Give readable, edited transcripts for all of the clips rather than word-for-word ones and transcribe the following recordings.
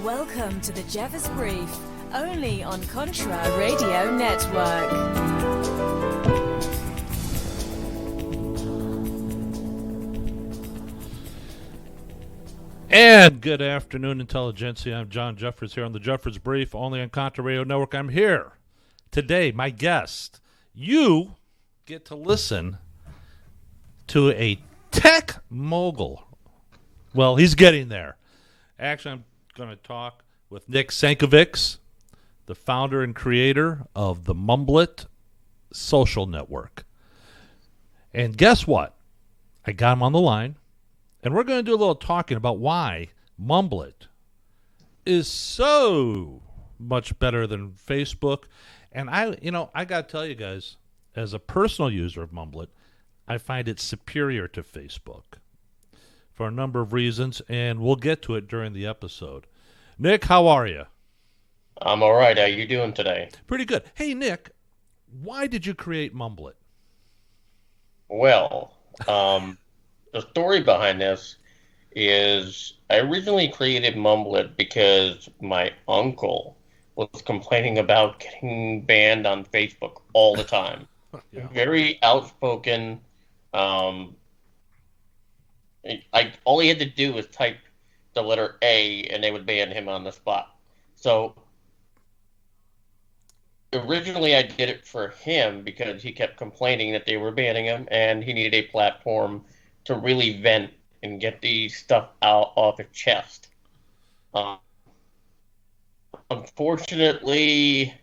Welcome to the Jeffers Brief, only on Contra Radio Network. And good afternoon, Intelligentsia. I'm John Jeffers here on the Jeffers Brief, only on Contra Radio Network. I'm here today, my guest. You get to listen to a tech mogul. Well, he's getting there. Actually, I'm going to talk with Nick Sankovics, the founder and creator of the Mumblet social network. And guess what? I got him on the line, and we're going to do a little talking about why Mumblet is so much better than Facebook. And I got to tell you guys, as a personal user of Mumblet, I find it superior to Facebook for a number of reasons, and we'll get to it during the episode. Nick, how are you? I'm all right. How you doing today? Pretty good. Hey, Nick, why did you create Mumblet? Well, the story behind this is I originally created Mumblet because my uncle was complaining about getting banned on Facebook all the time. Yeah. Very outspoken. All he had to do was type the letter A and they would ban him on the spot. So originally I did it for him because he kept complaining that they were banning him and he needed a platform to really vent and get the stuff out off his chest. Unfortunately,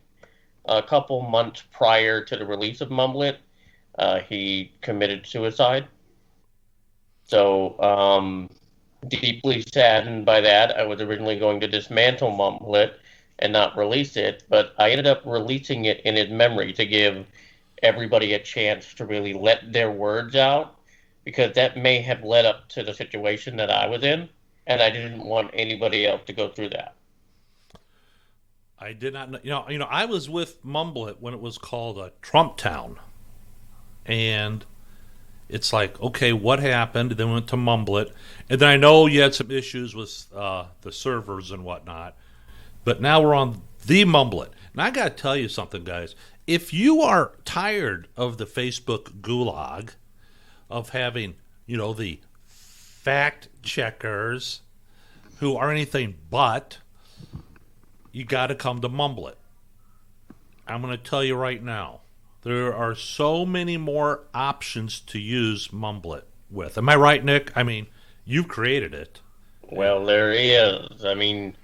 a couple months prior to the release of Mumblet, he committed suicide. So, deeply saddened by that. I was originally going to dismantle Mumblet and not release it, but I ended up releasing it in his memory to give everybody a chance to really let their words out, because that may have led up to the situation that I was in, and I didn't want anybody else to go through that. I did not know. I was with Mumblet when it was called Trump Town, and it's like, okay, what happened? Then went to Mumblet, and then I know you had some issues with the servers and whatnot, but now we're on the Mumblet. And I got to tell you something, guys. If you are tired of the Facebook gulag, of having, the fact checkers who are anything but, you got to come to Mumblet. I'm going to tell you right now, there are so many more options to use Mumblet with. Am I right, Nick? I mean, you've created it. Well, there is. I mean,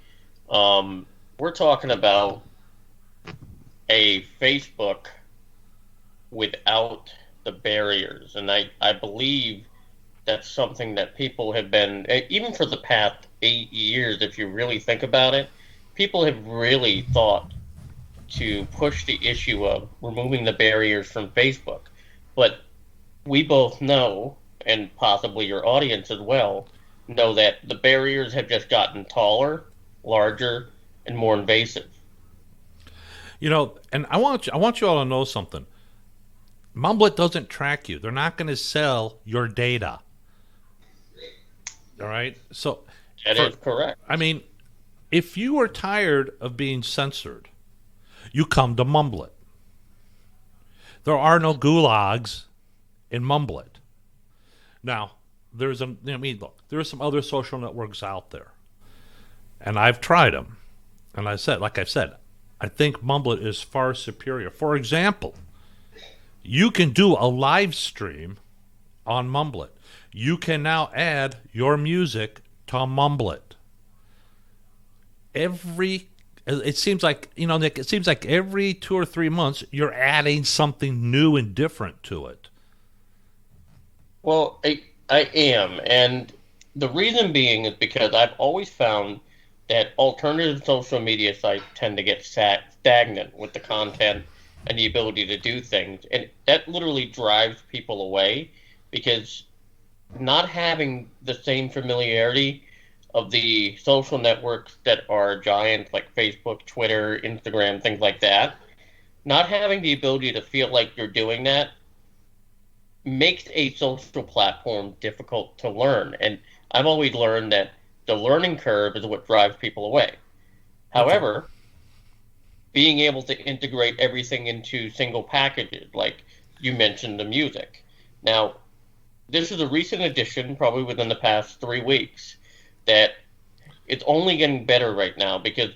we're talking about a Facebook without the barriers. And I believe that's something that people have been, even for the past 8 years, if you really think about it, people have really thought to push the issue of removing the barriers from Facebook. But we both know, and possibly your audience as well, know that the barriers have just gotten taller, larger, and more invasive. And I want you all to know something. Mumblet doesn't track you. They're not going to sell your data. All right? So that is correct. I mean, if you are tired of being censored, you come to Mumblet. There are no gulags in Mumblet. Now, there are some other social networks out there, and I've tried them. And I said, I think Mumblet is far superior. For example, you can do a live stream on Mumblet. You can now add your music to Mumblet. It seems like, Nick, it seems like every 2 or 3 months you're adding something new and different to it. Well, I am. And the reason being is because I've always found that alternative social media sites tend to get stagnant with the content and the ability to do things. And that literally drives people away, because not having the same familiarity of the social networks that are giants like Facebook, Twitter, Instagram, things like that, not having the ability to feel like you're doing that makes a social platform difficult to learn. And I've always learned that the learning curve is what drives people away. However, being able to integrate everything into single packages, like you mentioned the music. Now, this is a recent addition, probably within the past 3 weeks, that it's only getting better right now because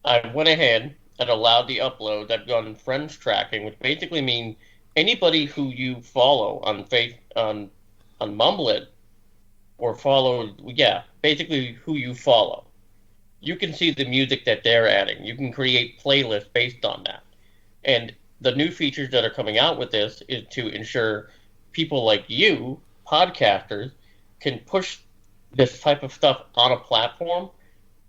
I went ahead and allowed the uploads. I've done friends tracking, which basically means anybody who you follow on Mumblet or follow, basically who you follow. You can see the music that they're adding. You can create playlists based on that. And the new features that are coming out with this is to ensure people like you, podcasters, can push this type of stuff on a platform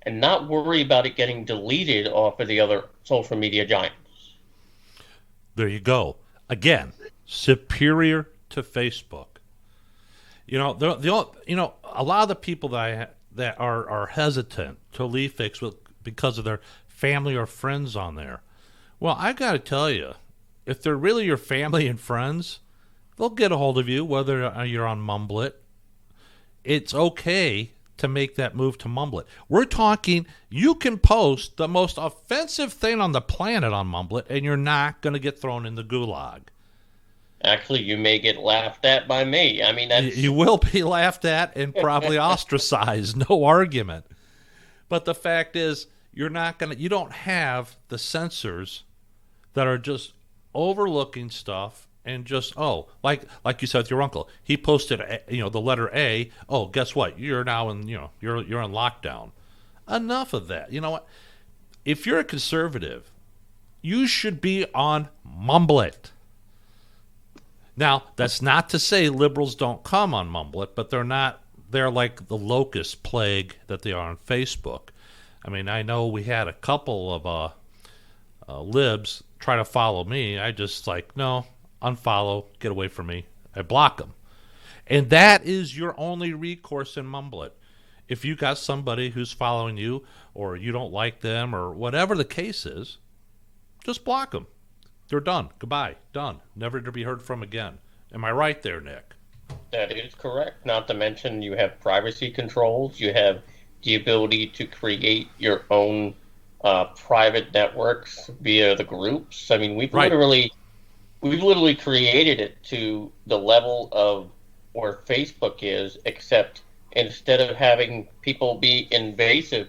and not worry about it getting deleted off of the other social media giants. There you go. Again, superior to Facebook. You know, a lot of the people that are hesitant to leave Facebook because of their family or friends on there. Well, I got to tell you, if they're really your family and friends, they'll get a hold of you, whether you're on Mumblet. It's okay to make that move to Mumblet. We're talking, you can post the most offensive thing on the planet on Mumblet, and you're not going to get thrown in the gulag. Actually, you may get laughed at by me. I mean, you will be laughed at and probably ostracized, no argument. But the fact is, you don't have the censors that are just overlooking stuff and just, like you said with your uncle, he posted, the letter A. Oh, guess what? You're now in, you're in lockdown. Enough of that. You know what? If you're a conservative, you should be on Mumblet. Now, that's not to say liberals don't come on Mumblet, but they're like the locust plague that they are on Facebook. I mean, I know we had a couple of libs try to follow me. I just no, unfollow, get away from me. I block them. And that is your only recourse in Mumblet. If you got somebody who's following you or you don't like them or whatever the case is, just block them. They're done. Goodbye. Done. Never to be heard from again. Am I right there, Nick? That is correct. Not to mention you have privacy controls. You have the ability to create your own private networks via the groups. I mean, we've literally created it to the level of where Facebook is, except instead of having people be invasive.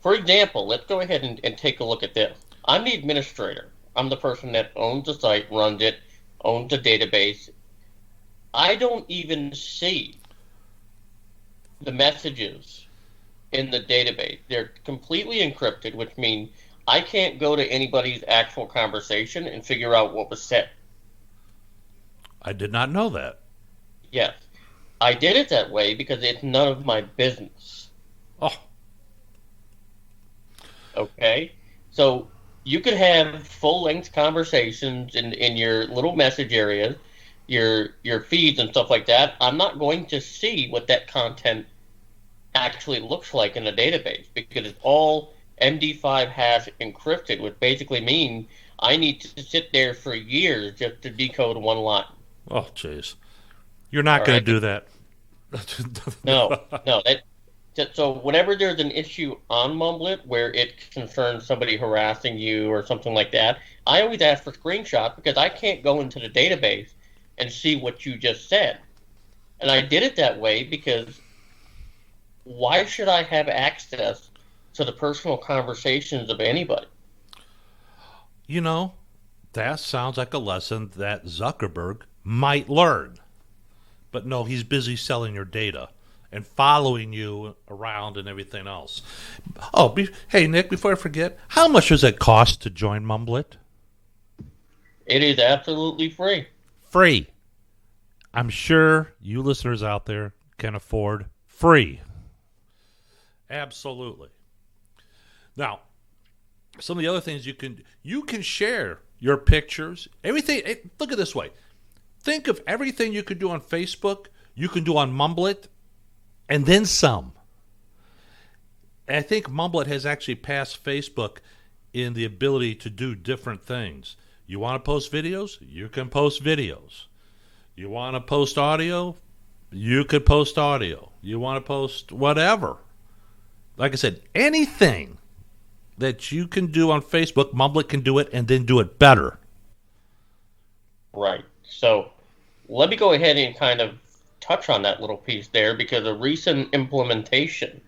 For example, let's go ahead and take a look at this. I'm the administrator. I'm the person that owns the site, runs it, owns the database. I don't even see the messages in the database. They're completely encrypted, which means I can't go to anybody's actual conversation and figure out what was said. I did not know that. Yes. I did it that way because it's none of my business. Oh. Okay? So you could have full-length conversations in your little message areas, your feeds and stuff like that. I'm not going to see what that content actually looks like in the database because it's all MD5 hash encrypted, which basically means I need to sit there for years just to decode one line. Oh, jeez. You're not going to do that. No. So whenever there's an issue on Mumblet where it concerns somebody harassing you or something like that, I always ask for screenshots because I can't go into the database and see what you just said. And I did it that way because why should I have access to the personal conversations of anybody? You know, that sounds like a lesson that Zuckerberg might learn. But no, he's busy selling your data and following you around and everything else. Oh, hey, Nick, before I forget, how much does it cost to join Mumblet? It is absolutely free. Free. I'm sure you listeners out there can afford free. Absolutely. Now, some of the other things you can share your pictures, everything. Look at it this way. Think of everything you could do on Facebook, you can do on Mumblet, and then some. And I think Mumblet has actually passed Facebook in the ability to do different things. You want to post videos? You can post videos. You want to post audio? You could post audio. You want to post whatever. Like I said, anything that you can do on Facebook, Mumblet can do it and then do it better. Right. So let me go ahead and kind of touch on that little piece there, because a recent implementation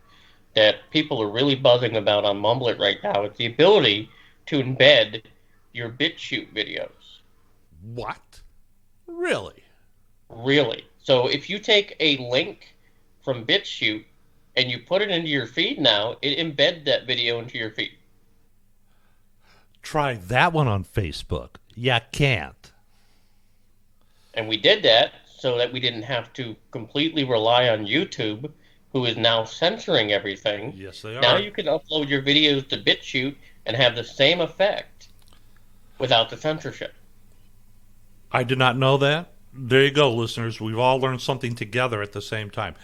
that people are really buzzing about on Mumblet right now is the ability to embed your BitChute videos. What? Really? Really. So if you take a link from BitChute and you put it into your feed now, it embeds that video into your feed. Try that one on Facebook. You can't. And we did that so that we didn't have to completely rely on YouTube, who is now censoring everything. Yes, they are. Now you can upload your videos to BitChute and have the same effect without the censorship. I did not know that. There you go, listeners. We've all learned something together at the same time.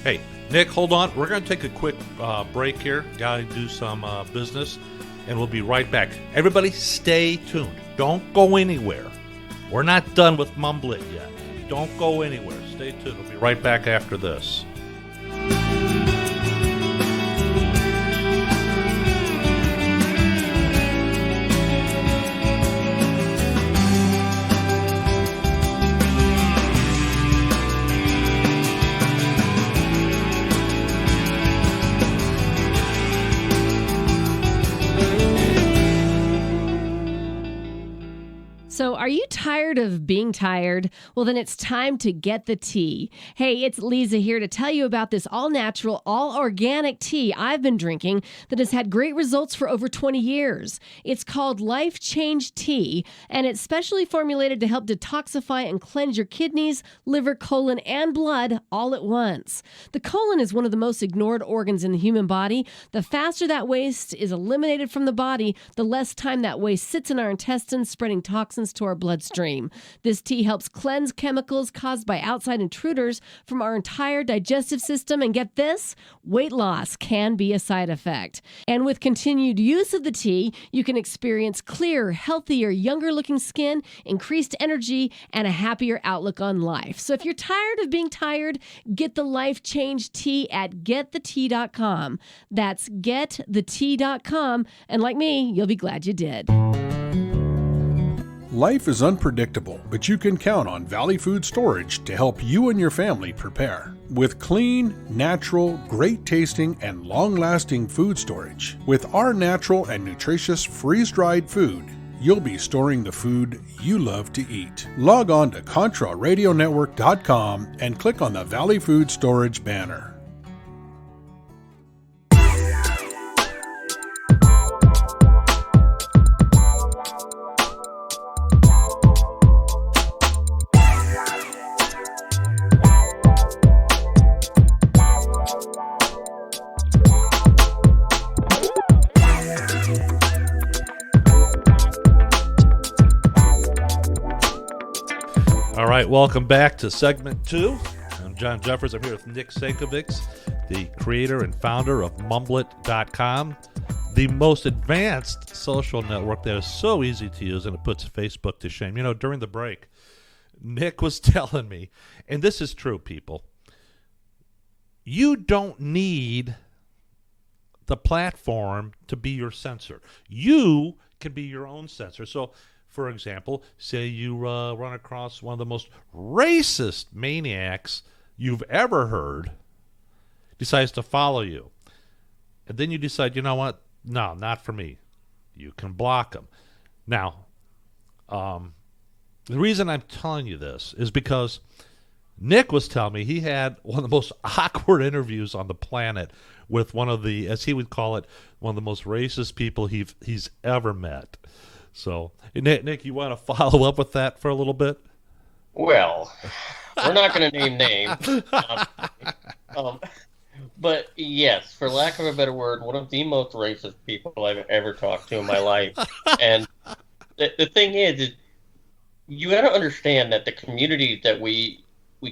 Hey, Nick, hold on. We're going to take a quick break here. Got to do some business, and we'll be right back. Everybody, stay tuned. Don't go anywhere. We're not done with Mumblet yet. Don't go anywhere. Stay tuned. We'll be right back after this. So are you tired of being tired? Well, then it's time to get the tea. Hey, it's Lisa here to tell you about this all-natural, all-organic tea I've been drinking that has had great results for over 20 years. It's called Life Change Tea, and it's specially formulated to help detoxify and cleanse your kidneys, liver, colon, and blood all at once. The colon is one of the most ignored organs in the human body. The faster that waste is eliminated from the body, the less time that waste sits in our intestines, spreading toxins to our bloodstream. This tea helps cleanse chemicals caused by outside intruders from our entire digestive system. And get this, weight loss can be a side effect. And with continued use of the tea, you can experience clearer, healthier, younger looking skin, increased energy, and a happier outlook on life. So if you're tired of being tired, get the Life Change Tea at getthetea.com. That's getthetea.com. And like me, you'll be glad you did. Life is unpredictable, but you can count on Valley Food Storage to help you and your family prepare. With clean, natural, great-tasting, and long-lasting food storage, with our natural and nutritious freeze-dried food, you'll be storing the food you love to eat. Log on to ContraRadioNetwork.com and click on the Valley Food Storage banner. All right, welcome back to segment 2. I'm John Jeffers. I'm here with Nick Sankovics, the creator and founder of Mumblet.com, the most advanced social network that is so easy to use, and it puts Facebook to shame. You know, during the break, Nick was telling me, and this is true, people, you don't need the platform to be your censor. You can be your own censor. So, for example, say you run across one of the most racist maniacs you've ever heard, decides to follow you. And then you decide, you know what? No, not for me. You can block them. Now, the reason I'm telling you this is because Nick was telling me he had one of the most awkward interviews on the planet with one of the, as he would call it, one of the most racist people he's ever met. So, Nick, you want to follow up with that for a little bit? Well, we're not going to name names. But yes, for lack of a better word, one of the most racist people I've ever talked to in my life. And the thing is you got to understand that the communities that we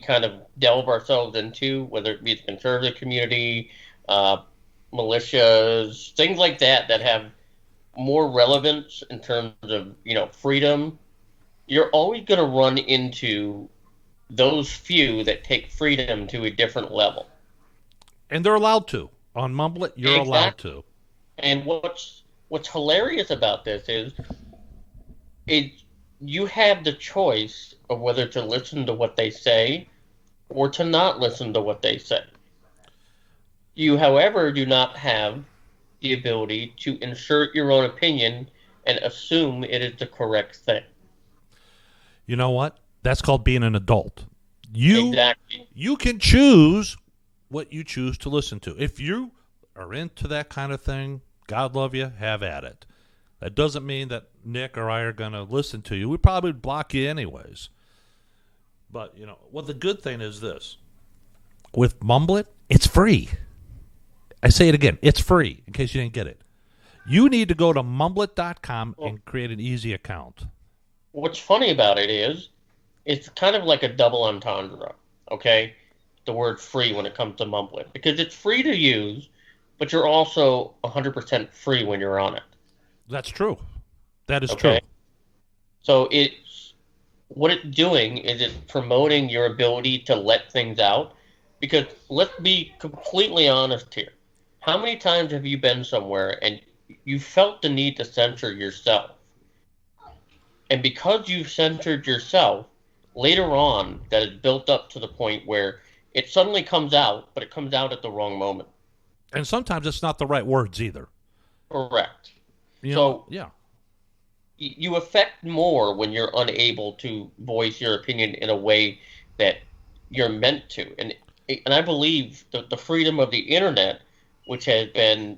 kind of delve ourselves into, whether it be the conservative community, militias, things like that have more relevance in terms of, freedom, you're always going to run into those few that take freedom to a different level. And they're allowed to. On Mumblet, you're allowed Exactly. to. And what's hilarious about this is you have the choice of whether to listen to what they say or to not listen to what they say. You, however, do not have the ability to insert your own opinion and assume it is the correct thing. You know what? That's called being an adult. Exactly. You can choose what you choose to listen to. If you are into that kind of thing, God love you, have at it. That doesn't mean that Nick or I are going to listen to you. We probably block you anyways. But, you know, well, the good thing is this. With Mumblet, it's free. I say it again. It's free, in case you didn't get it. You need to go to mumblet.com and create an easy account. What's funny about it is it's kind of like a double entendre, okay? The word free when it comes to Mumblet. Because it's free to use, but you're also 100% free when you're on it. That's true. That is Okay. true. So what it's doing is it's promoting your ability to let things out. Because let's be completely honest here. How many times have you been somewhere and you felt the need to censor yourself? And because you've censored yourself, later on that is built up to the point where it suddenly comes out, but it comes out at the wrong moment. And sometimes it's not the right words either. Correct. You So- know, yeah. You affect more when you're unable to voice your opinion in a way that you're meant to. And I believe the freedom of the internet, which has been,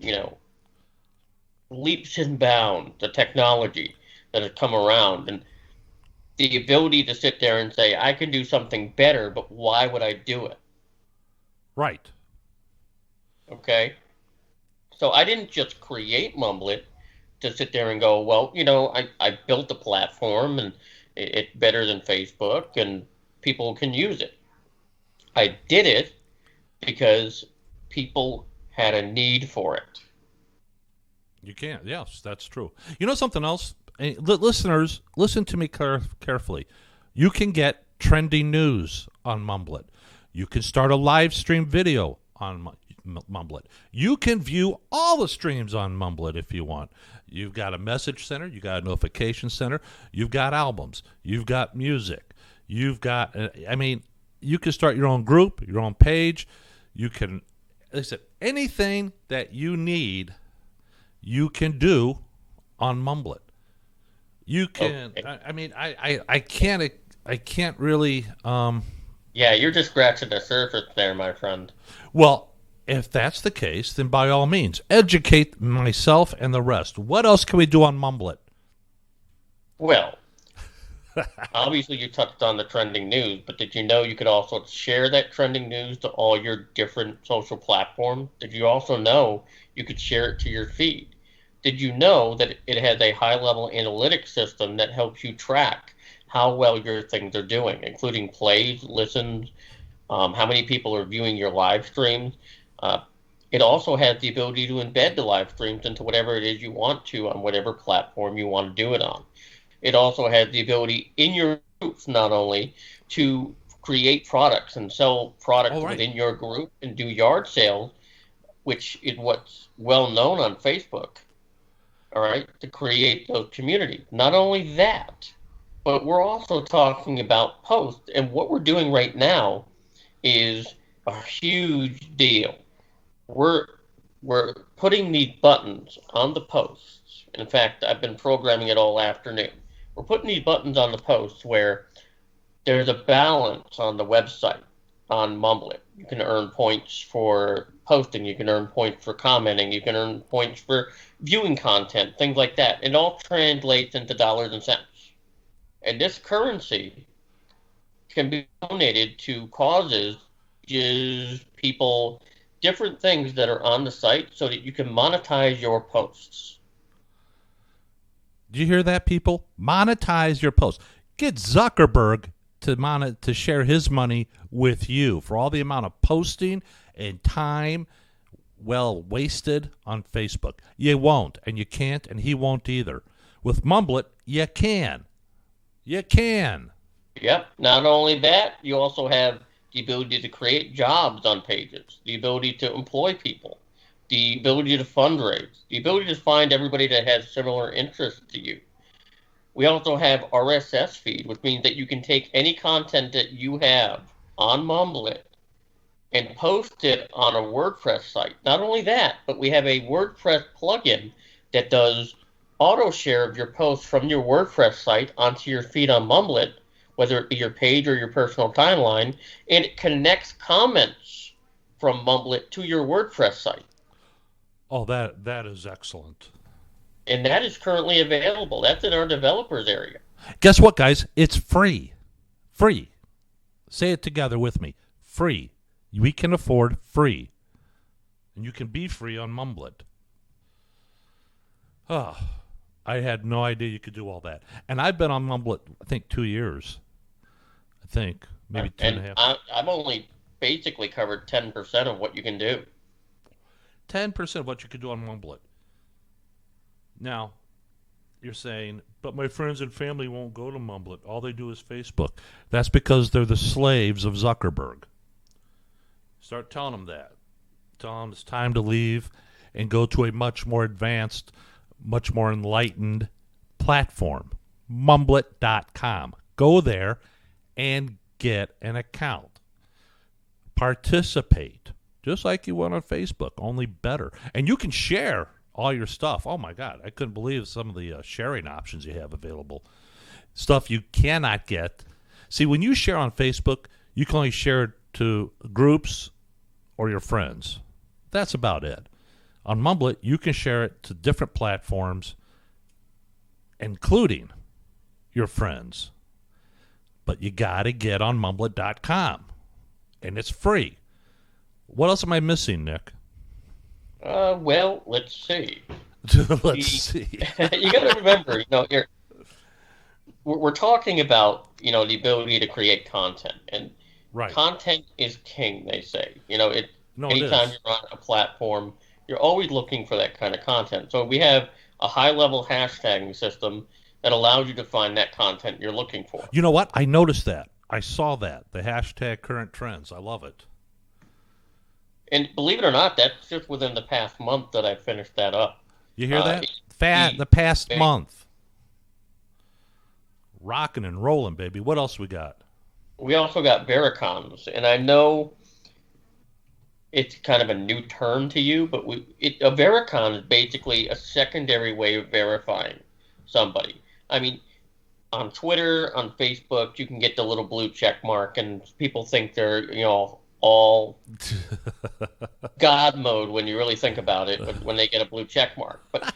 leaps and bounds, the technology that has come around, and the ability to sit there and say, I can do something better, but why would I do it? Right. Okay? So I didn't just create Mumblet to sit there and go, well, I built a platform and it's better than Facebook and people can use it. I did it because people had a need for it. You can. Yes, that's true. You know something else? Listeners, listen to me carefully. You can get trending news on Mumblet. You can start a live stream video on Mumblet. You can view all the streams on Mumblet if you want. You've got a message center. You've got a notification center. You've got albums. You've got music. You've got, you can start your own group, your own page. You can, listen, anything that you need, you can do on Mumblet. You can, Okay. I can't really, Yeah, you're just scratching the surface there, my friend. well, if that's the case, then by all means, educate myself and the rest. What else can we do on Mumblet? Well, obviously you touched on the trending news, but did you know you could also share that trending news to all your different social platforms? Did you also know you could share it to your feed? Did you know that it has a high-level analytics system that helps you track how well your things are doing, including plays, listens, how many people are viewing your live streams? It also has the ability to embed the live streams into whatever it is you want to on whatever platform you want to do it on. It also has the ability in your groups not only to create products and sell products within your group and do yard sales, which is what's well known on Facebook, all right, to create those communities. Not only that, but we're also talking about posts, and what we're doing right now is a huge deal. We're putting these buttons on the posts. In fact, I've been programming it all afternoon. We're putting these buttons on the posts where there's a balance on the website on Mumblet. You can earn points for posting. You can earn points for commenting. You can earn points for viewing content, things like that. It all translates into dollars and cents. And this currency can be donated to causes, people, different things that are on the site so that you can monetize your posts. Do you hear that, people? Monetize your posts. Get Zuckerberg to share his money with you for all the amount of posting and time wasted on Facebook. You won't, and you can't, and he won't either. With Mumblet, you can. You can. Yep. Not only that, you also have the ability to create jobs on pages, the ability to employ people, the ability to fundraise, the ability to find everybody that has similar interests to you. We also have RSS feed, which means that you can take any content that you have on Mumblet and post it on a WordPress site. Not only that, but we have a WordPress plugin that does auto share of your posts from your WordPress site onto your feed on Mumblet, whether it be your page or your personal timeline, and it connects comments from Mumblet to your WordPress site. Oh, that is excellent. And that is currently available. That's in our developers area. Guess what, guys? It's free. Free. Say it together with me. Free. We can afford free. And you can be free on Mumblet. Oh, I had no idea you could do all that. And I've been on Mumblet, I think, 2 years. I think. Maybe two and a half. I've only basically covered 10% of what you can do. 10% of what you could do on Mumblet. Now, you're saying, but my friends and family won't go to Mumblet. All they do is Facebook. That's because they're the slaves of Zuckerberg. Start telling them that. Tell them it's time to leave and go to a much more advanced, much more enlightened platform. Mumblet.com. Go there and get an account. Participate. Just like you would on Facebook, only better. And you can share all your stuff. Oh, my God. I couldn't believe some of the sharing options you have available. Stuff you cannot get. See, when you share on Facebook, you can only share it to groups or your friends. That's about it. On Mumblet, you can share it to different platforms, including your friends. But you got to get on Mumblet.com. And it's free. What else am I missing, Nick? Well, let's see. Let's see. You got to remember, we're talking about, the ability to create content, and Right. content is king. They say, It anytime is. you're on a platform, you're always looking for that kind of content. So we have a high-level hashtagging system that allows you to find that content you're looking for. You know what? I noticed that. I saw that. The hashtag current trends. I love it. And believe it or not, that's just within the past month that I finished that up. You hear that? the- The past month. Rocking and rolling, baby. What else we got? We also got Vericons, and I know it's kind of a new term to you, but a Vericon is basically a secondary way of verifying somebody. I mean, on Twitter, on Facebook, you can get the little blue check mark, and people think they're, all God mode when you really think about it, when they get a blue check mark. But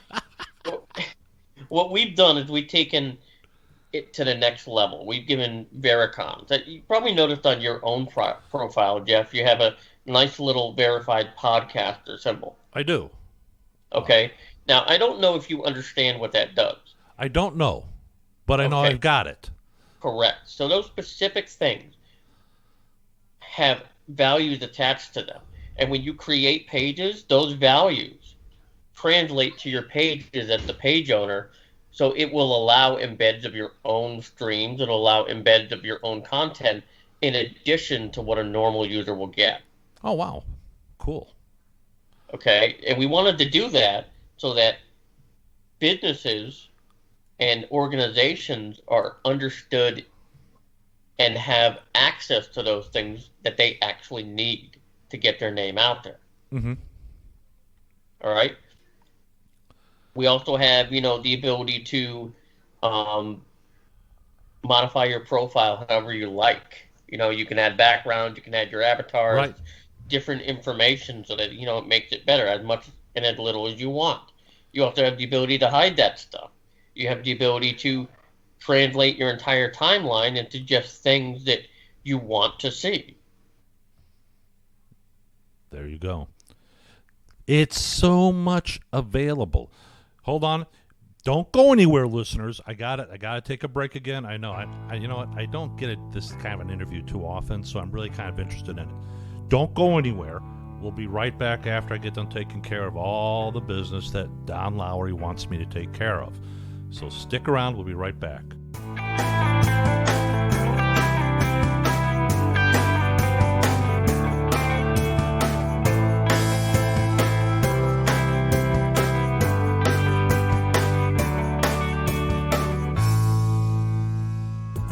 what we've done is we've taken it to the next level. We've given Vericons. That you probably noticed on your own profile, Jeff, you have a nice little verified podcaster symbol. I do. Okay. Now, I don't know if you understand what that does. I don't know, but I know Okay. I've got it. Correct. So those specific things have values attached to them. And when you create pages, those values translate to your pages as the page owner. So it will allow embeds of your own streams. It'll allow embeds of your own content in addition to what a normal user will get. Oh, wow. Cool. Okay. And we wanted to do that so that businesses and organizations are understood and have access to those things that they actually need to get their name out there. Mm-hmm. All right. We also have, the ability to modify your profile however you like. You can add background, you can add your avatars, Right. different information so that, it makes it better as much and as little as you want. You also have the ability to hide that stuff. You have the ability to translate your entire timeline into just things that you want to see. There you go. It's so much available. Hold on. Don't go anywhere, listeners. I got it. I got to take a break again. I know. I you know what? I don't get this kind of an interview too often, so I'm really kind of interested in it. Don't go anywhere. We'll be right back after I get done taking care of all the business that Don Lowry wants me to take care of. So stick around. We'll be right back.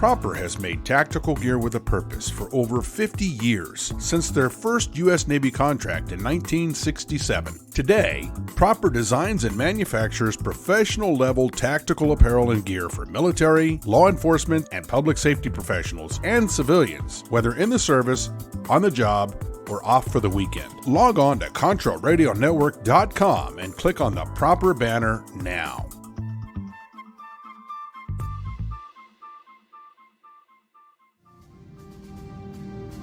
Proper has made tactical gear with a purpose for over 50 years, since their first U.S. Navy contract in 1967. Today, Proper designs and manufactures professional-level tactical apparel and gear for military, law enforcement, and public safety professionals and civilians, whether in the service, on the job, or off for the weekend. Log on to ContraRadioNetwork.com and click on the Proper banner now.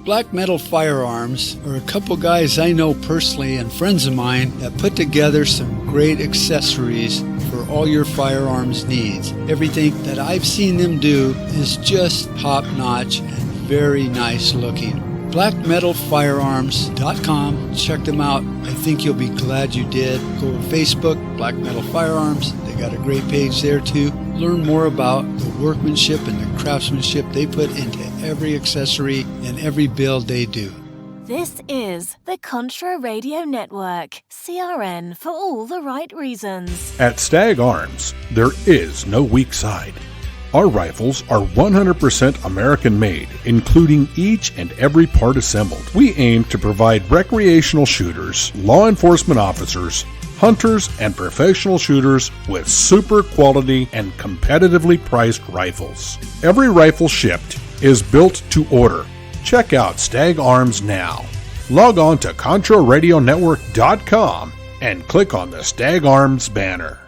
Black Metal Firearms are a couple guys I know personally and friends of mine that put together some great accessories for all your firearms needs. Everything that I've seen them do is just top-notch and very nice looking. BlackMetalFirearms.com. Check them out. I think you'll be glad you did. Go to Facebook, Black Metal Firearms. They got a great page there too. Learn more about the workmanship and the craftsmanship they put into every accessory and every build they do. This is the Contra Radio Network, CRN for all the right reasons. At Stag Arms, there is no weak side. Our rifles are 100% American-made, including each and every part assembled. We aim to provide recreational shooters, law enforcement officers, hunters, and professional shooters with super quality and competitively priced rifles. Every rifle shipped is built to order. Check out Stag Arms now. Log on to ContraRadioNetwork.com and click on the Stag Arms banner.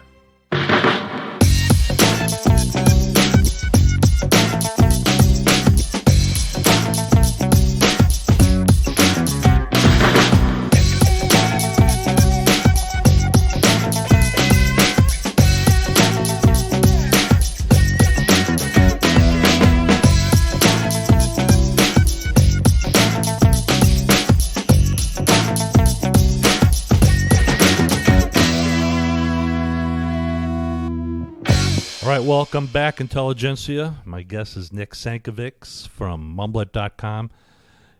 All right, welcome back, Intelligentsia. My guest is Nick Sankovics from Mumblet.com.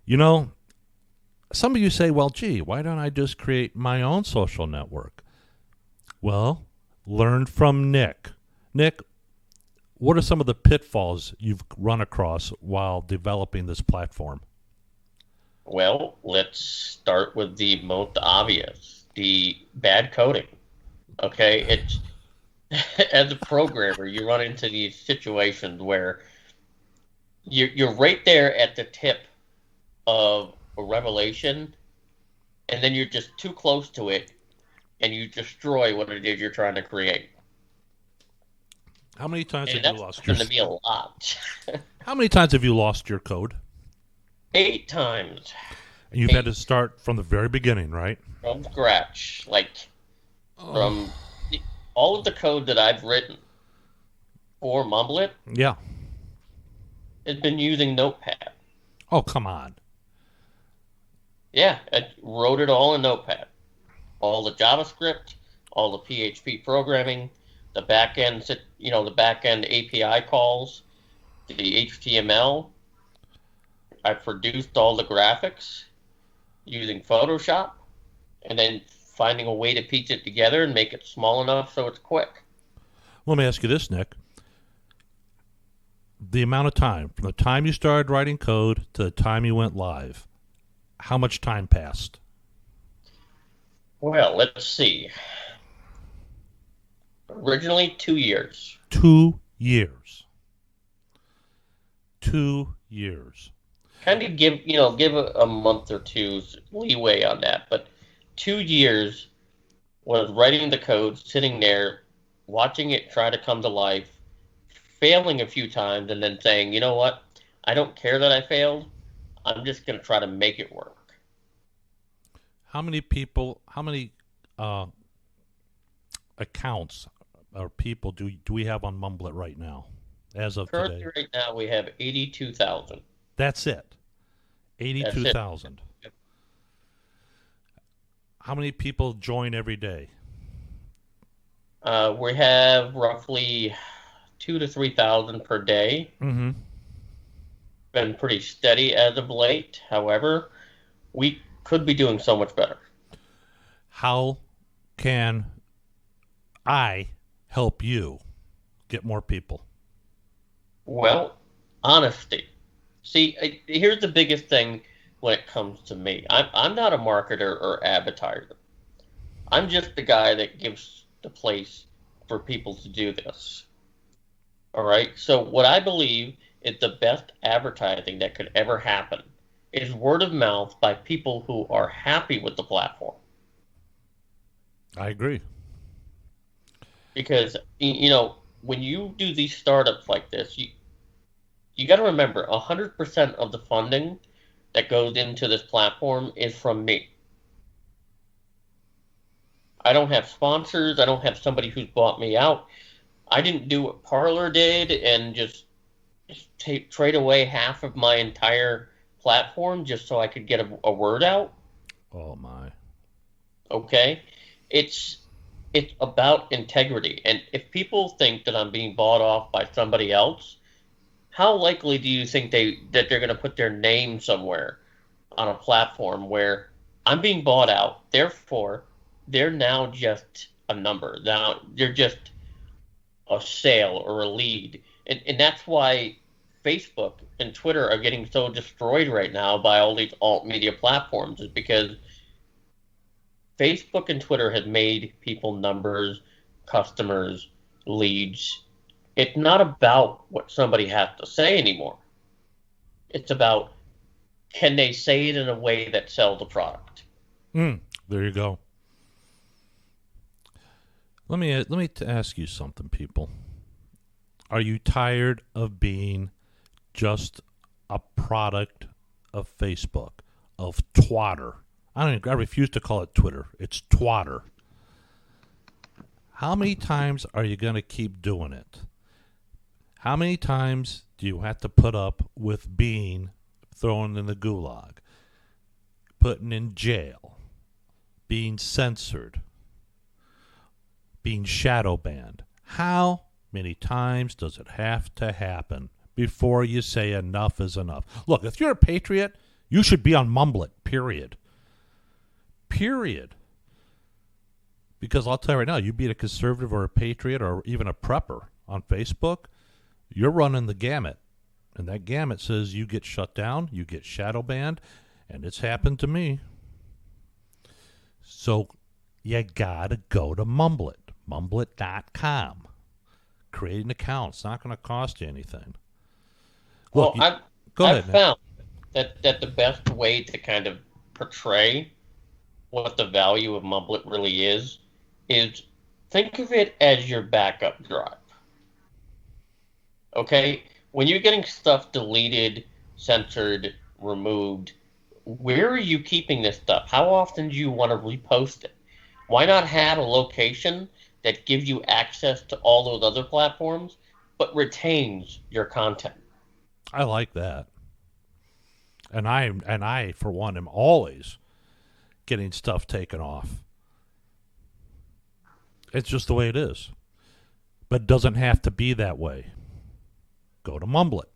You know, some of you say, well, gee, why don't I just create my own social network? Well, learn from Nick. Nick, what are some of the pitfalls you've run across while developing this platform? Well, let's start with the most obvious, the bad coding. Okay, it's as a programmer, you run into these situations where you're right there at the tip of a revelation, and then you're just too close to it, and you destroy what it is you're trying to create. How many times And have you that's lost your going to be a lot. How many times have you lost your code? 8 times. And you've had to start from the very beginning, right? From scratch. From all of the code that I've written for Mumblet Yeah. has been using Notepad. Oh, come on. Yeah, I wrote it all in Notepad. All the JavaScript, all the PHP programming, the backend, the backend API calls, the HTML. I produced all the graphics using Photoshop, and then finding a way to piece it together and make it small enough so it's quick. Let me ask you this, Nick. The amount of time, from the time you started writing code to the time you went live, how much time passed? Well, let's see. Originally 2 years. 2 years. 2 years. Kind of give a month or two's leeway on that, but 2 years was writing the code, sitting there, watching it try to come to life, failing a few times, and then saying, you know what? I don't care that I failed. I'm just going to try to make it work. How many accounts or people do we have on Mumblet right now, as of Currently, today? right now, we have 82,000. That's it. 82,000. How many people join every day? We have roughly 2,000 to 3,000 per day. Mm-hmm. Been pretty steady as of late. However, we could be doing so much better. How can I help you get more people? Well, honesty. See, here's the biggest thing when it comes to me. I'm not a marketer or advertiser. I'm just the guy that gives the place for people to do this. All right? So what I believe is the best advertising that could ever happen is word of mouth by people who are happy with the platform. I agree. Because, when you do these startups like this, you got to remember 100% of the funding that goes into this platform is from me. I don't have sponsors. I don't have somebody who's bought me out. I didn't do what Parler did and just trade away half of my entire platform just so I could get a word out. Oh, my. Okay? It's about integrity. And if people think that I'm being bought off by somebody else, how likely do you think that they're going to put their name somewhere on a platform where I'm being bought out, therefore they're now just a number. Now they're just a sale or a lead. And that's why Facebook and Twitter are getting so destroyed right now by all these alt media platforms, is because Facebook and Twitter have made people numbers, customers, leads. It's not about what somebody has to say anymore. It's about, can they say it in a way that sells the product? There you go. Let me ask you something, people. Are you tired of being just a product of Facebook, of twatter? I refuse to call it Twitter. It's twatter. How many times are you going to keep doing it? How many times do you have to put up with being thrown in the gulag, putting in jail, being censored, being shadow banned? How many times does it have to happen before you say enough is enough? Look, if you're a patriot, you should be on Mumblet, period. Period. Because I'll tell you right now, you be a conservative or a patriot or even a prepper on Facebook, you're running the gamut. And that gamut says you get shut down, you get shadow banned, and it's happened to me. So you got to go to Mumblet, mumblet.com. Create an account. It's not going to cost you anything. Look, well, I've found that the best way to kind of portray what the value of Mumblet really is think of it as your backup drive. Okay? When you're getting stuff deleted, censored, removed, where are you keeping this stuff? How often do you want to repost it? Why not have a location that gives you access to all those other platforms, but retains your content? I like that. And I, for one, am always getting stuff taken off. It's just the way it is. But it doesn't have to be that way. Go to Mumblet.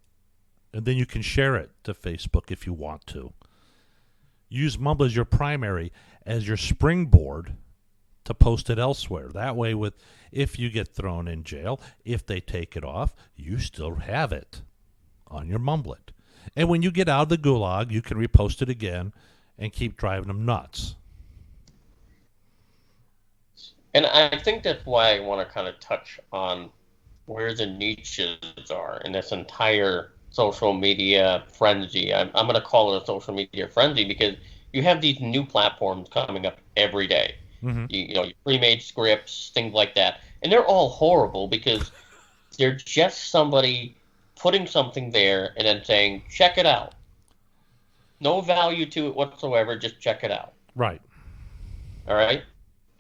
And then you can share it to Facebook if you want to. Use Mumblet as your primary, as your springboard to post it elsewhere. That way, if you get thrown in jail, if they take it off, you still have it on your Mumblet. And when you get out of the gulag, you can repost it again and keep driving them nuts. And I think that's why I want to kind of touch on where the niches are in this entire social media frenzy. I'm going to call it a social media frenzy because you have these new platforms coming up every day. Mm-hmm. You pre-made scripts, things like that. And they're all horrible because they're just somebody putting something there and then saying, check it out. No value to it whatsoever, just check it out. Right. All right?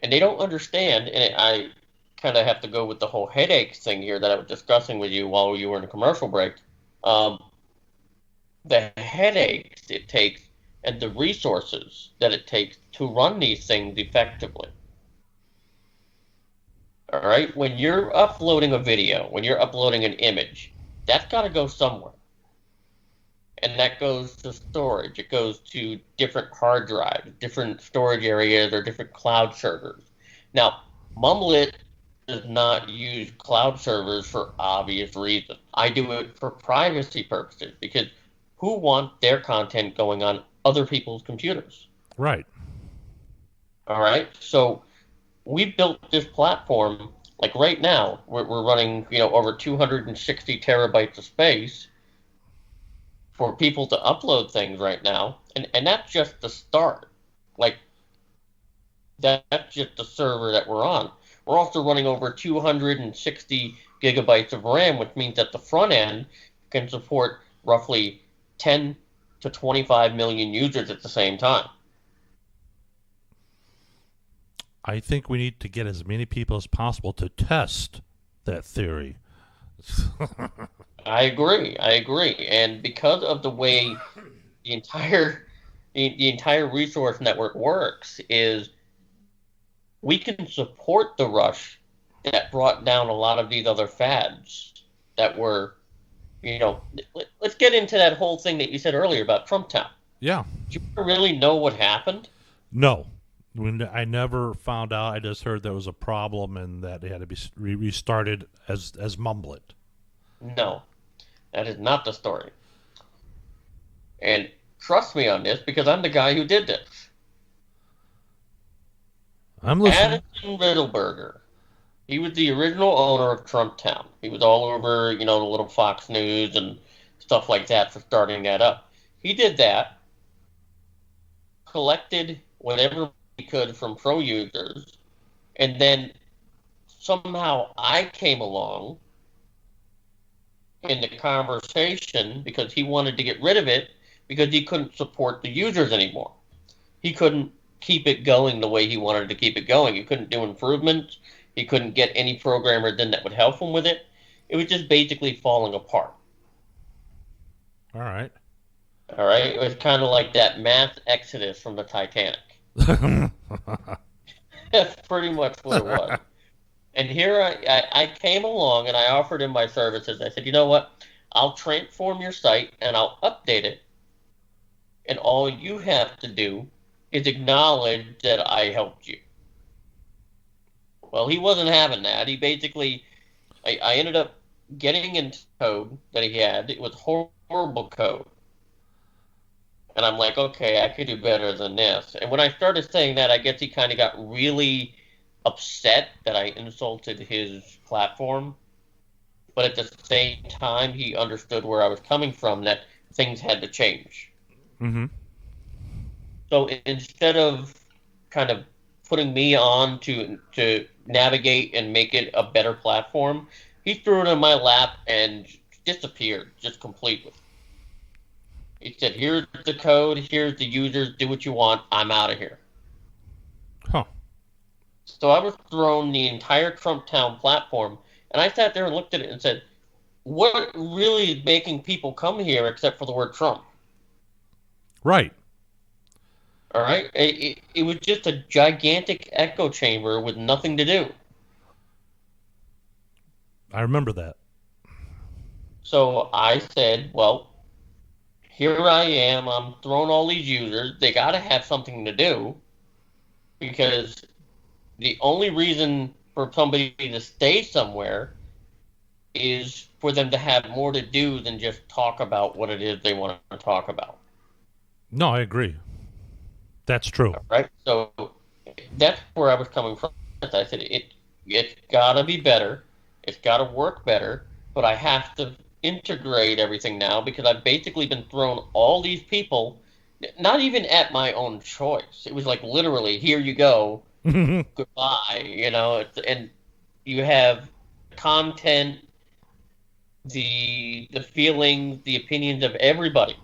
And they don't understand, and I kind of have to go with the whole headaches thing here that I was discussing with you while you were in a commercial break. The headaches it takes and the resources that it takes to run these things effectively. All right? When you're uploading a video, when you're uploading an image, that's got to go somewhere. And that goes to storage. It goes to different hard drives, different storage areas, or different cloud servers. Now, Mumblet does not use cloud servers for obvious reasons. I do it for privacy purposes because who wants their content going on other people's computers? Right. All right. So we built this platform. Like right now, we're running over 260 terabytes of space for people to upload things right now, and that's just the start. Like that's just the server that we're on. We're also running over 260 gigabytes of RAM, which means that the front end can support roughly 10 to 25 million users at the same time. I think we need to get as many people as possible to test that theory. I agree. And because of the way the entire resource network works is we can support the rush that brought down a lot of these other fads that were, let's get into that whole thing that you said earlier about Trump Town. Yeah. Do you really know what happened? No. I never found out. I just heard there was a problem and that it had to be restarted as Mumblet. No, that is not the story. And trust me on this because I'm the guy who did this. I'm listening. Addison Riddleberger. He was the original owner of Trump Town. He was all over, the little Fox News and stuff like that for starting that up. He did that, collected whatever he could from pro users, and then somehow I came along in the conversation because he wanted to get rid of it because he couldn't support the users anymore. He couldn't keep it going the way he wanted to keep it going. He couldn't do improvements. He couldn't get any programmers in that would help him with it. It was just basically falling apart. All right. It was kind of like that mass exodus from the Titanic. That's pretty much what it was. And here I came along and I offered him my services. I said, you know what? I'll transform your site and I'll update it. And all you have to do is acknowledge that I helped you. Well, he wasn't having that. He basically, I ended up getting into code that he had. It was horrible code. And I'm like, okay, I could do better than this. And when I started saying that, I guess he kind of got really upset that I insulted his platform. But at the same time, he understood where I was coming from, that things had to change. Mm-hmm. So instead of kind of putting me on to navigate and make it a better platform, he threw it in my lap and disappeared just completely. He said, here's the code, here's the users, do what you want, I'm out of here. Huh. So I was thrown the entire Trump Town platform, and I sat there and looked at it and said, what really is making people come here except for the word Trump? Right. All right? It was just a gigantic echo chamber with nothing to do. I remember that. So I said, well, here I am, I'm throwing all these users, they got to have something to do, because the only reason for somebody to stay somewhere is for them to have more to do than just talk about what it is they want to talk about. No, I agree. That's true. Right? So that's where I was coming from. I said, it's got to be better, it's got to work better, but I have to integrate everything now because I've basically been thrown all these people, not even at my own choice. It was like literally, here you go, goodbye, and you have content, the feelings, the opinions of everybody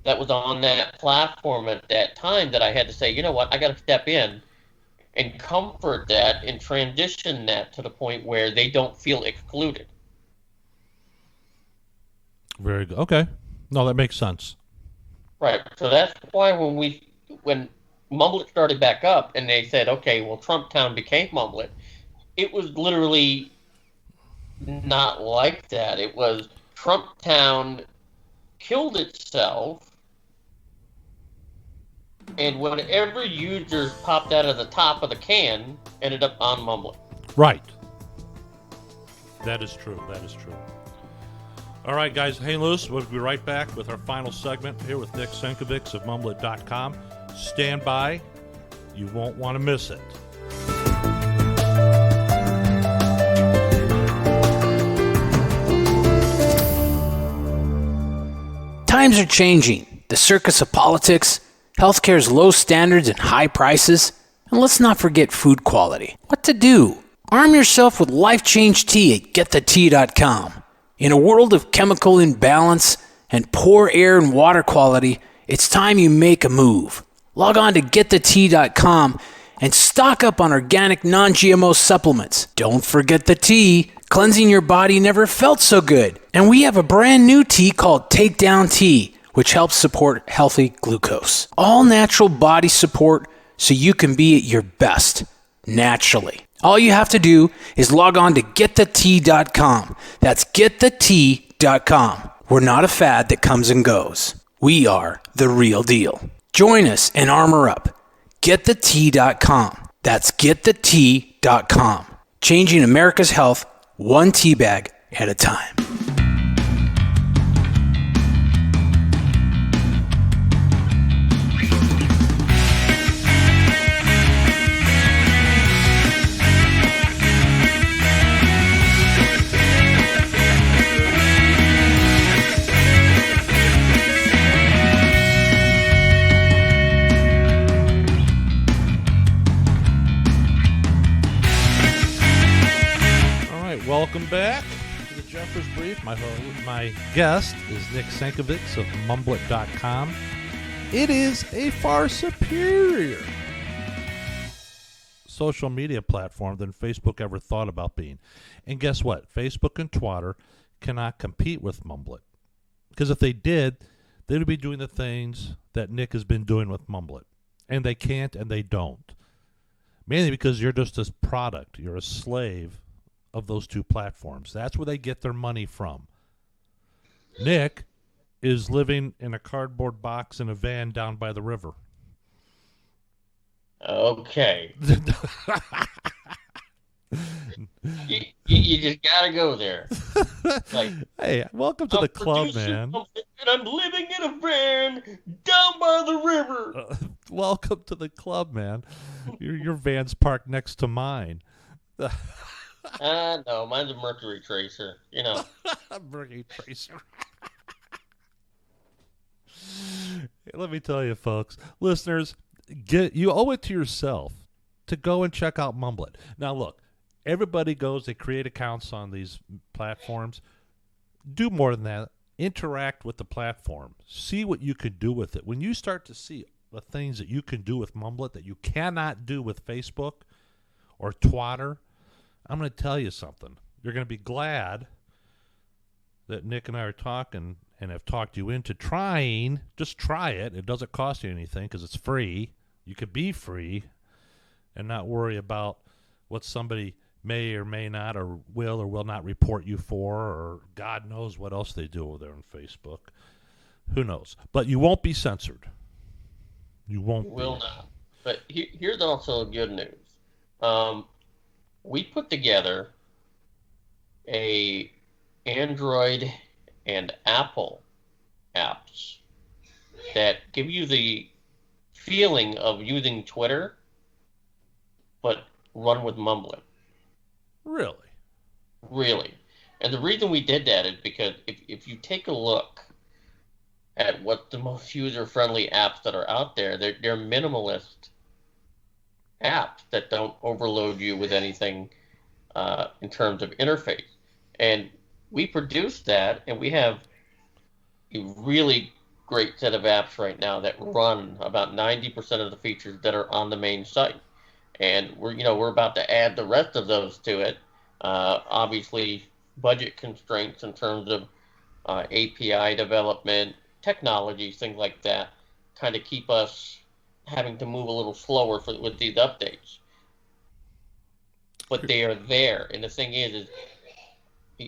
that was on that platform at that time that I had to say, you know what, I got to step in and comfort that and transition that to the point where they don't feel excluded. Very good. Okay. No, that makes sense. Right. So that's why when Mumblet started back up and they said, okay, well, Trump Town became Mumblet, it was literally not like that. It was Trump Town killed itself, and whatever users popped out of the top of the can ended up on Mumblet. Right. That is true. That is true. All right, guys. Hey, Lewis, we'll be right back with our final segment here with Nick Senkovics of Mumblet.com. Stand by. You won't want to miss it. Times are changing. The circus of politics, healthcare's low standards and high prices, and let's not forget food quality. What to do? Arm yourself with Life Change Tea at GetTheTea.com. In a world of chemical imbalance and poor air and water quality, it's time you make a move. Log on to GetTheTea.com and stock up on organic non-GMO supplements. Don't forget the tea. Cleansing your body never felt so good. And we have a brand new tea called Takedown Tea, which helps support healthy glucose. All natural body support so you can be at your best, naturally. All you have to do is log on to GetTheTea.com. That's GetTheTea.com. We're not a fad that comes and goes. We are the real deal. Join us and armor up. GetTheTea.com. That's GetTheTea.com. Changing America's health one tea bag at a time. Welcome back to the Jeffers Brief. My guest is Nick Senkovics of Mumblet.com. It is a far superior social media platform than Facebook ever thought about being. And guess what? Facebook and Twitter cannot compete with Mumblet. Because if they did, they would be doing the things that Nick has been doing with Mumblet. And they can't and they don't. Mainly because you're just a product. You're a slave of those two platforms. That's where they get their money from. Nick is living in a cardboard box in a van down by the river. Okay. you just gotta go there. Like, hey, welcome to the club, man. And I'm living in a van down by the river. Welcome to the club, man. Your van's parked next to mine. No, mine's a Mercury Tracer, you know. Mercury Tracer. Let me tell you, folks, listeners, you owe it to yourself to go and check out Mumblet. Now, look, everybody goes, they create accounts on these platforms. Do more than that. Interact with the platform. See what you can do with it. When you start to see the things that you can do with Mumblet that you cannot do with Facebook or Twitter, I'm going to tell you something. You're going to be glad that Nick and I are talking and have talked you into trying. Just try it. It doesn't cost you anything because it's free. You could be free and not worry about what somebody may or may not or will not report you for, or God knows what else they do over there on Facebook. Who knows? But you won't be censored. You won't. Will not. But here's also good news. We put together a Android and Apple apps that give you the feeling of using Twitter, but run with Mumblet. Really? Really. And the reason we did that is because if you take a look at what the most user-friendly apps that are out there, they're minimalist apps that don't overload you with anything in terms of interface. And we produced that, and we have a really great set of apps right now that run about 90% of the features that are on the main site. And we're about to add the rest of those to it. Obviously, budget constraints in terms of API development, technologies, things like that, kind of keep us having to move a little slower with these updates. But they are there. And the thing is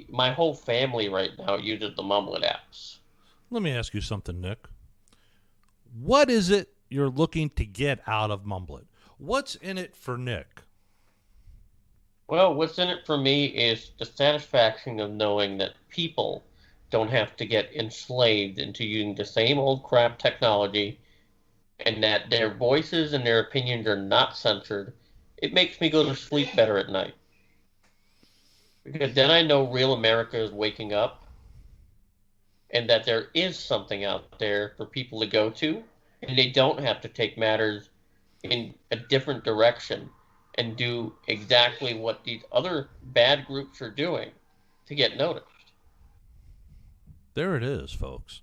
my whole family right now uses the Mumblet apps. Let me ask you something, Nick. What is it you're looking to get out of Mumblet? What's in it for Nick? Well, what's in it for me is the satisfaction of knowing that people don't have to get enslaved into using the same old crap technology and that their voices and their opinions are not censored. It makes me go to sleep better at night. Because then I know real America is waking up and that there is something out there for people to go to, and they don't have to take matters in a different direction and do exactly what these other bad groups are doing to get noticed. There it is, folks.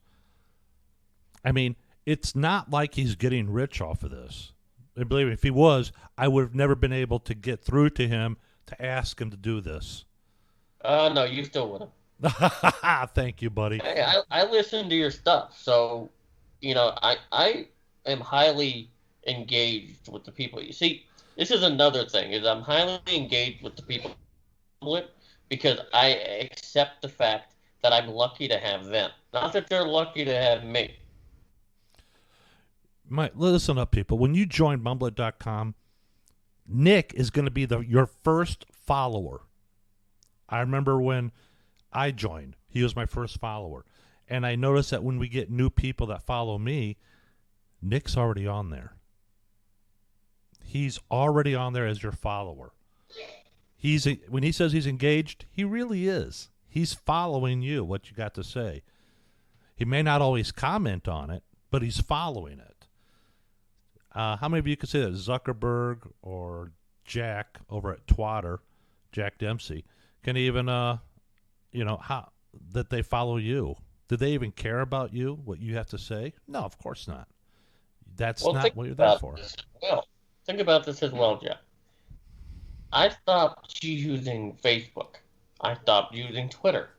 I mean, it's not like he's getting rich off of this. And believe me, if he was, I would have never been able to get through to him to ask him to do this. No, you still would have. Thank you, buddy. I listen to your stuff, so I am highly engaged with the people. You see, this is another thing: is I'm highly engaged with the people because I accept the fact that I'm lucky to have them, not that they're lucky to have me. Listen up, people. When you join Mumblet.com, Nick is going to be your first follower. I remember when I joined, he was my first follower. And I noticed that when we get new people that follow me, Nick's already on there. He's already on there as your follower. When he says he's engaged, he really is. He's following you, what you got to say. He may not always comment on it, but he's following it. How many of you could say that Zuckerberg or Jack over at Twitter, Jack Dempsey, can even, how that they follow you? Do they even care about you, what you have to say? No, of course not. That's not what you're there for. Think about this as well, Jeff. I stopped using Facebook. I stopped using Twitter.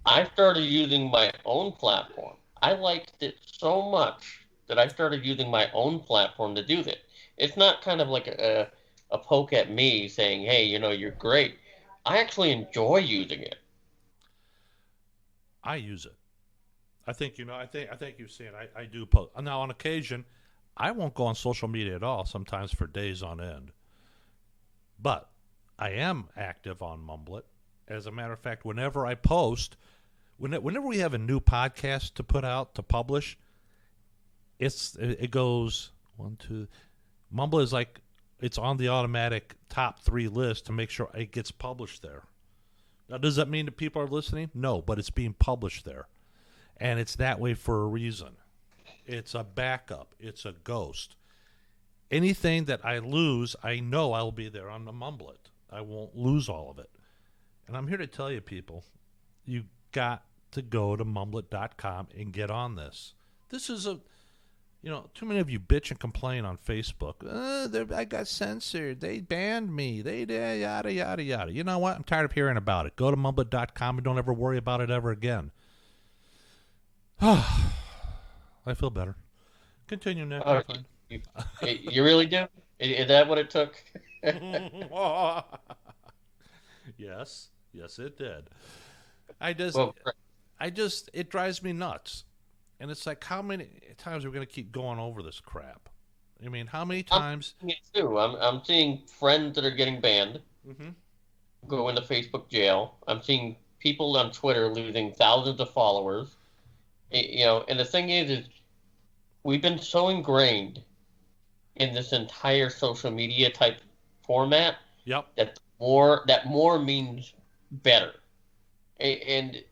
I started using my own platform. I liked it so much that I started using my own platform to do that. It's not kind of like a poke at me saying, hey, you're great. I actually enjoy using it. I use it. I think you've seen it. I do post. Now, on occasion, I won't go on social media at all, sometimes for days on end. But I am active on Mumblet. As a matter of fact, whenever I post, whenever we have a new podcast to put out, to publish, it goes 1, 2. Mumblet is like, it's on the automatic top 3 list to make sure it gets published there. Now, does that mean that people are listening? No, but it's being published there. And it's that way for a reason. It's a backup. It's a ghost. Anything that I lose, I know I'll be there on the Mumblet. I won't lose all of it. And I'm here to tell you, people, you got to go to Mumblet.com and get on this. This is too many of you bitch and complain on Facebook. I got censored. They banned me. They did yada, yada, yada. You know what? I'm tired of hearing about it. Go to Mumblet.com and don't ever worry about it ever again. I feel better. Continue, Nick. You really do? Is that what it took? Yes, it did. It drives me nuts. And it's like, how many times are we going to keep going over this crap? I mean, how many times? I'm seeing friends that are getting banned Mm-hmm. go into Facebook jail. I'm seeing people on Twitter losing thousands of followers. And the thing is we've been so ingrained in this entire social media type format. Yep. That more means better, and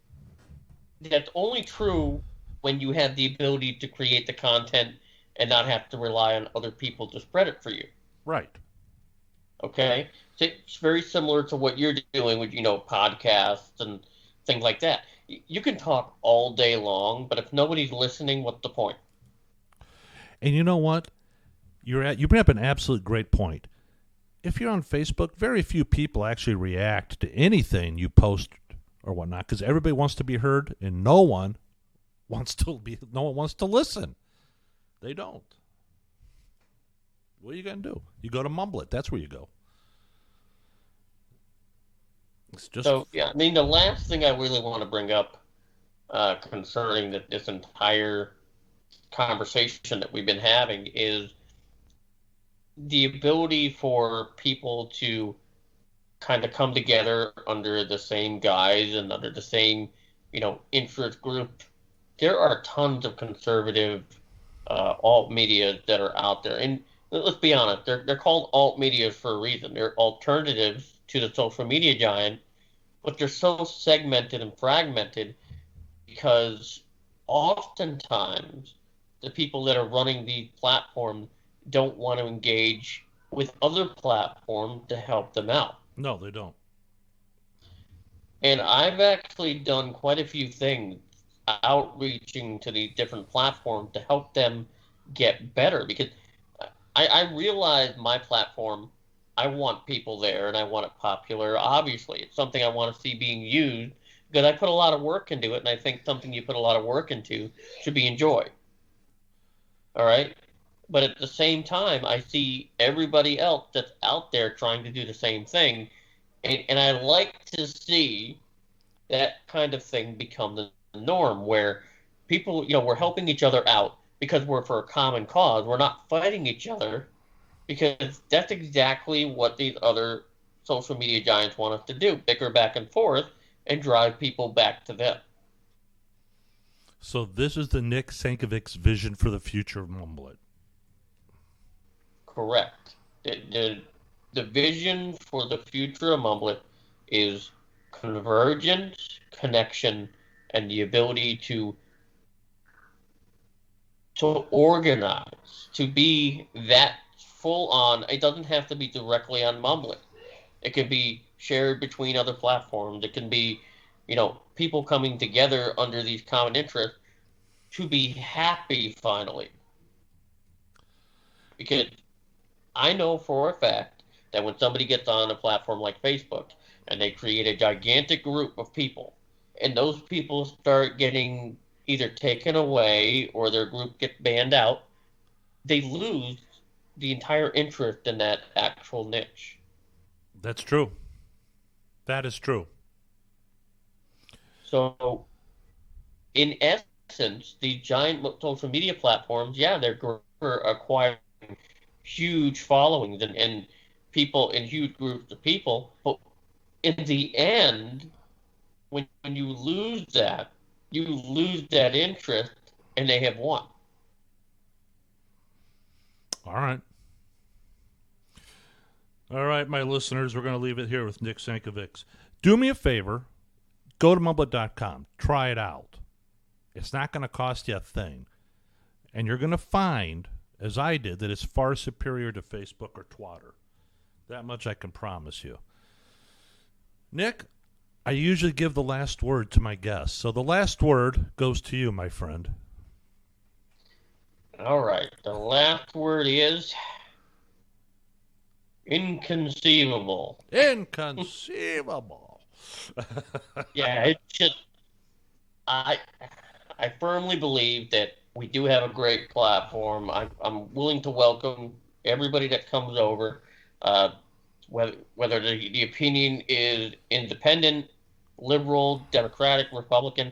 that's only true when you have the ability to create the content and not have to rely on other people to spread it for you. Right. Okay? So it's very similar to what you're doing with, podcasts and things like that. You can talk all day long, but if nobody's listening, what's the point? And you know what? You bring up an absolute great point. If you're on Facebook, very few people actually react to anything you post or whatnot, because everybody wants to be heard, and no one wants to listen. They don't. What are you going to do? You go to Mumblet. That's where you go. It's just the last thing I really want to bring up concerning this entire conversation that we've been having is the ability for people to kind of come together under the same guise and under the same, interest group. There are tons of conservative alt media that are out there, and let's be honest, they're called alt media for a reason. They're alternatives to the social media giant, but they're so segmented and fragmented because oftentimes the people that are running the platform don't want to engage with other platforms to help them out. No, they don't. And I've actually done quite a few things outreaching to these different platforms to help them get better, because I realize my platform, I want people there and I want it popular. Obviously, it's something I want to see being used because I put a lot of work into it, and I think something you put a lot of work into should be enjoyed. All right? But at the same time, I see everybody else that's out there trying to do the same thing, and I like to see that kind of thing become the norm, where people, we're helping each other out because we're for a common cause. We're not fighting each other, because that's exactly what these other social media giants want us to do: bicker back and forth and drive people back to them. So this is the Nick Sankovic's vision for the future of Mumble It. Correct. The vision for the future of Mumble It is convergence, connection, and the ability to organize, to be that full on. It doesn't have to be directly on Mumble It. It can be shared between other platforms. It can be, people coming together under these common interests to be happy finally. Because I know for a fact that when somebody gets on a platform like Facebook and they create a gigantic group of people, and those people start getting either taken away or their group gets banned out, they lose the entire interest in that actual niche. That's true. That is true. So, in essence, these giant social media platforms, they're acquiring huge followings and people in huge groups of people, but in the end, when you lose that, you lose that interest, and they have won. All right. All right, my listeners, we're going to leave it here with Nick Sankovics. Do me a favor. Go to mumblet.com. Try it out. It's not going to cost you a thing. And you're going to find, as I did, that it's far superior to Facebook or Twitter. That much I can promise you. Nick, I usually give the last word to my guests. So the last word goes to you, my friend. All right. The last word is inconceivable. Inconceivable. Yeah, it's just, I firmly believe that we do have a great platform. I'm willing to welcome everybody that comes over, whether the opinion is independent, liberal, Democratic, Republican.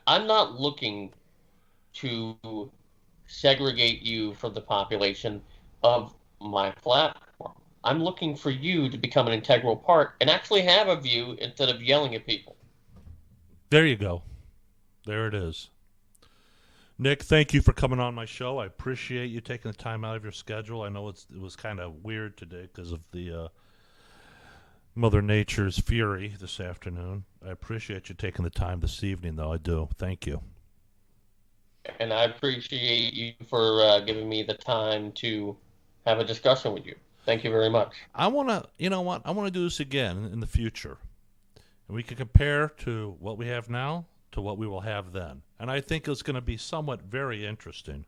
I'm not looking to segregate you from the population of my platform. I'm looking for you to become an integral part and actually have a view instead of yelling at people. There you go. There it is. Nick, thank you for coming on my show. I appreciate you taking the time out of your schedule. I know it was kind of weird today because of the Mother Nature's fury this afternoon. I appreciate you taking the time this evening, though. I do. Thank you. And I appreciate you for giving me the time to have a discussion with you. Thank you very much. I want to, you know what? I want to do this again in the future. And we can compare to what we have now to what we will have then. And I think it's going to be somewhat very interesting.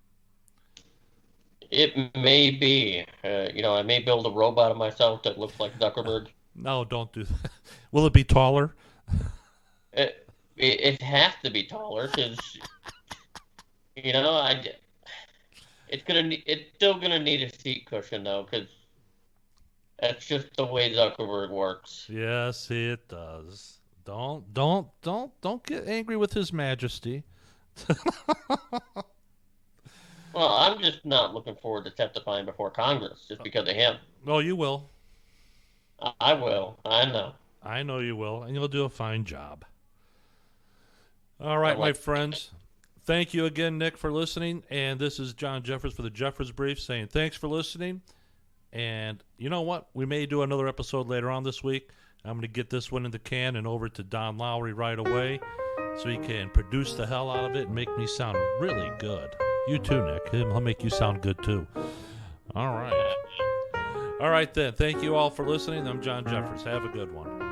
It may be. I may build a robot of myself that looks like Zuckerberg. No, don't do that. Will it be taller? It has to be taller because, it's still gonna need a seat cushion though, because that's just the way Zuckerberg works. Yes, it does. Don't get angry with His Majesty. Well, I'm just not looking forward to testifying before Congress just because of him. Oh, you will. I will. I know. I know you will, and you'll do a fine job. All right, my like- friends. Thank you again, Nick, for listening. And this is John Jeffers for the Jeffers Brief saying thanks for listening. And you know what? We may do another episode later on this week. I'm going to get this one in the can and over to Don Lowry right away so he can produce the hell out of it and make me sound really good. You too, Nick. He'll make you sound good too. All right. All right, then. Thank you all for listening. I'm John Jeffers. Have a good one.